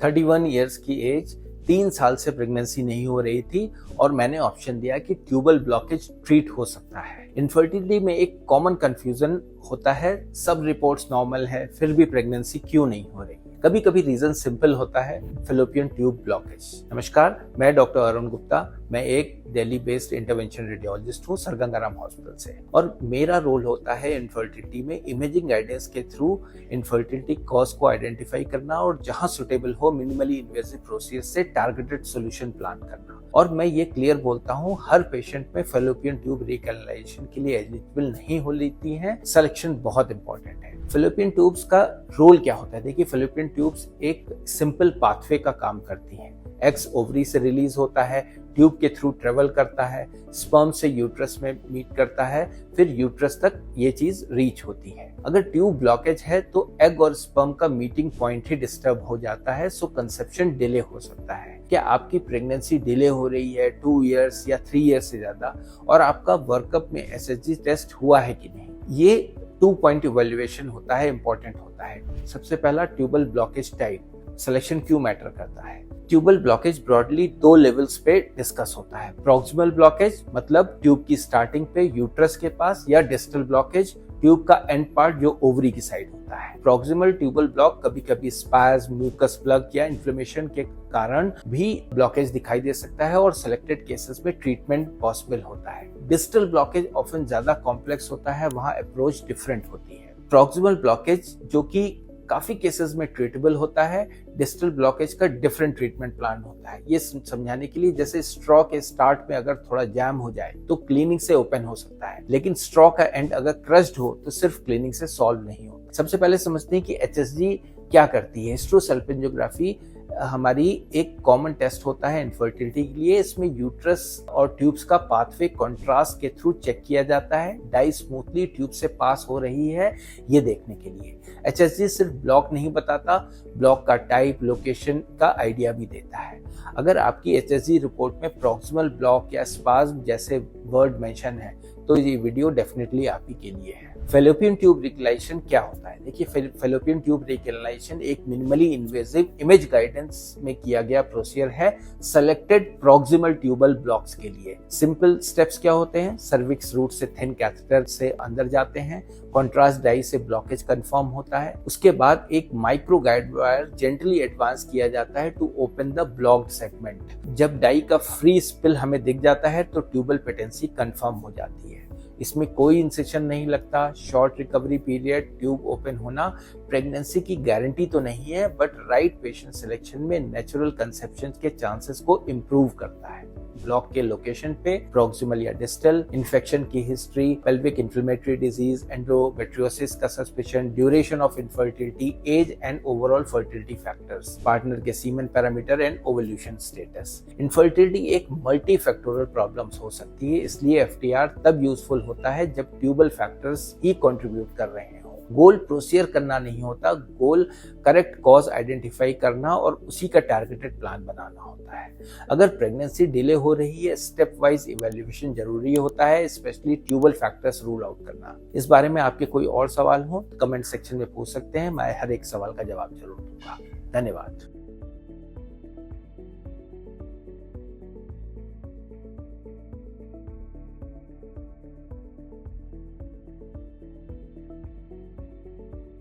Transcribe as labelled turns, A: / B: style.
A: 31 years की as, 3 साल से प्रेगनेंसी नहीं हो रही थी और मैंने ऑप्शन दिया कि ट्यूबल ब्लॉकेज ट्रीट हो सकता है। इनफर्टिलिटी में एक कॉमन कंफ्यूजन होता है, सब रिपोर्ट्स नॉर्मल है फिर भी प्रेगनेंसी क्यों नहीं हो रही। कभी कभी रीजन सिंपल होता है, फैलोपियन ट्यूब ब्लॉकेज। नमस्कार, मैं डॉक्टर अरुण गुप्ता, मैं एक दिल्ली बेस्ड इंटरवेंशन रेडियोलॉजिस्ट हूँ सरगंगाराम हॉस्पिटल से, और मेरा रोल होता है इनफर्टिलिटी में इमेजिंग गाइडेंस के थ्रू इनफर्टिलिटी कॉज को आइडेंटिफाई करना और जहां सुटेबल हो मिनिमली इन्वेसिव प्रोसीजर से टारगेटेड सोल्यूशन प्लान करना। और मैं ये क्लियर बोलता हूँ, हर पेशेंट में फैलोपियन ट्यूब रिकैनालाइजेशन के लिए एलिजिबल नहीं हो लेती है, सिलेक्शन बहुत इंपॉर्टेंट है। फैलोपियन ट्यूब्स का रोल क्या होता है? देखिए, फैलोपियन ट्यूब्स एक सिंपल पाथवे का काम करती हैं। एग्स ओवरी से रिलीज होता है, ट्यूब के थ्रू ट्रेवल करता है, स्पर्म से यूट्रस में मीट करता है, फिर यूट्रस तक ये चीज रीच होती है। अगर ट्यूब ब्लॉकेज है तो एग और स्पर्म का मीटिंग पॉइंट ही डिस्टर्ब हो जाता है, सो कंसेप्शन डिले हो सकता है। क्या आपकी प्रेगनेंसी डिले हो रही है 2 इयर्स या 3 इयर्स से ज्यादा और आपका वर्कअप में एसएचजी टेस्ट हुआ है कि नहीं, ये 2 पॉइंट इवैल्यूएशन होता है, इंपॉर्टेंट होता है। सबसे पहला, ट्यूबल ब्लॉकेज टाइप। सिलेक्शन क्यों मैटर करता है? ट्यूबल ब्लॉकेज ब्रॉडली 2 लेवल्स पे डिस्कस होता है। प्रॉक्सिमल ब्लॉकेज मतलब ट्यूब की स्टार्टिंग पे यूट्रस के पास, या डिस्टल ब्लॉकेज ट्यूब का एंड पार्ट जो ओवरी की साइड होता है। प्रॉक्सिमल ट्यूबल ब्लॉक कभी कभी स्पैज्म, म्यूकस प्लग या इन्फ्लेमेशन के कारण भी ब्लॉकेज दिखाई दे सकता है और सिलेक्टेड केसेस में ट्रीटमेंट पॉसिबल होता है। डिस्टल ब्लॉकेज ऑफन ज्यादा कॉम्प्लेक्स होता है, वहां अप्रोच डिफरेंट होती है। प्रॉक्सिमल ब्लॉकेज जो कि काफी केसेस में ट्रीटेबल होता है, डिस्टल ब्लॉकेज का डिफरेंट ट्रीटमेंट प्लान होता है। ये समझाने के लिए, जैसे स्ट्रॉ के स्टार्ट में अगर थोड़ा जैम हो जाए तो क्लीनिंग से ओपन हो सकता है, लेकिन स्ट्रॉ का एंड अगर क्रश्ड हो तो सिर्फ क्लीनिंग से सॉल्व नहीं होता। सबसे पहले समझते हैं कि एचएसजी क्या करती है। हिस्ट्रोसल्पिंजोग्राफी हमारी एक कॉमन टेस्ट होता है इनफर्टिलिटी के लिए। इसमें यूट्रस और ट्यूब्स का पाथवे कंट्रास्ट के थ्रू चेक किया जाता है, डाई स्मूथली ट्यूब से पास हो रही है ये देखने के लिए। एचएसजी सिर्फ ब्लॉक नहीं बताता, ब्लॉक का टाइप, लोकेशन का आइडिया भी देता है। अगर आपकी एचएसजी रिपोर्ट में प्रॉक्सिमल ब्लॉक या स्पाज्म जैसे वर्ड मेंशन है तो ये वीडियो डेफिनेटली आप ही के लिए है। फैलोपियन ट्यूब रिकैनालाइजेशन क्या होता है? देखिए, फैलोपियन ट्यूब रिकैनालाइजेशन एक मिनिमली इन्वेसिव इमेज गाइडेंस में किया गया प्रोसीजर है सेलेक्टेड प्रॉक्सिमल ट्यूबल ब्लॉक्स के लिए। सिंपल स्टेप्स क्या होते हैं? सर्विक्स रूट से थिन कैथेटर से अंदर जाते हैं, कॉन्ट्रास्ट डाई से ब्लॉकेज कंफर्म होता है, उसके बाद एक micro guide wire gently advance किया जाता है to open the blocked segment. जब डाई का फ्री स्पिल हमें दिख जाता है तो ट्यूबल पेटेंसी कंफर्म हो जाती है। इसमें कोई इंसेशन नहीं लगता, short recovery period, tube open होना प्रेगनेंसी की गारंटी तो नहीं है, बट राइट पेशेंट सिलेक्शन में नेचुरल कंसेप्शन के चांसेस को इम्प्रूव करता है। ब्लॉक के लोकेशन पे प्रॉक्सिमल या डिस्टल, इन्फेक्शन की history, pelvic inflammatory disease, endometriosis का suspicion, duration of infertility, age and overall fertility factors, partner के semen parameter and ovulation status. Infertility एक मल्टी फैक्टोरल प्रॉब्लम्स हो सकती है, इसलिए एफटीआर तब यूजफुल होता है जब ट्यूबल फैक्टर्स ही कंट्रीब्यूट कर रहे हैं। गोल प्रोसीजर करना नहीं होता, गोल करेक्ट कॉज आइडेंटिफाई करना और उसी का टारगेटेड प्लान बनाना होता है। अगर प्रेगनेंसी डिले हो रही है, स्टेप वाइज इवैल्यूएशन जरूरी होता है, specially tubal factors rule out करना। इस बारे में आपके कोई और सवाल हो तो कमेंट सेक्शन में पूछ सकते हैं, मैं हर एक सवाल का जवाब जरूर दूंगा। धन्यवाद।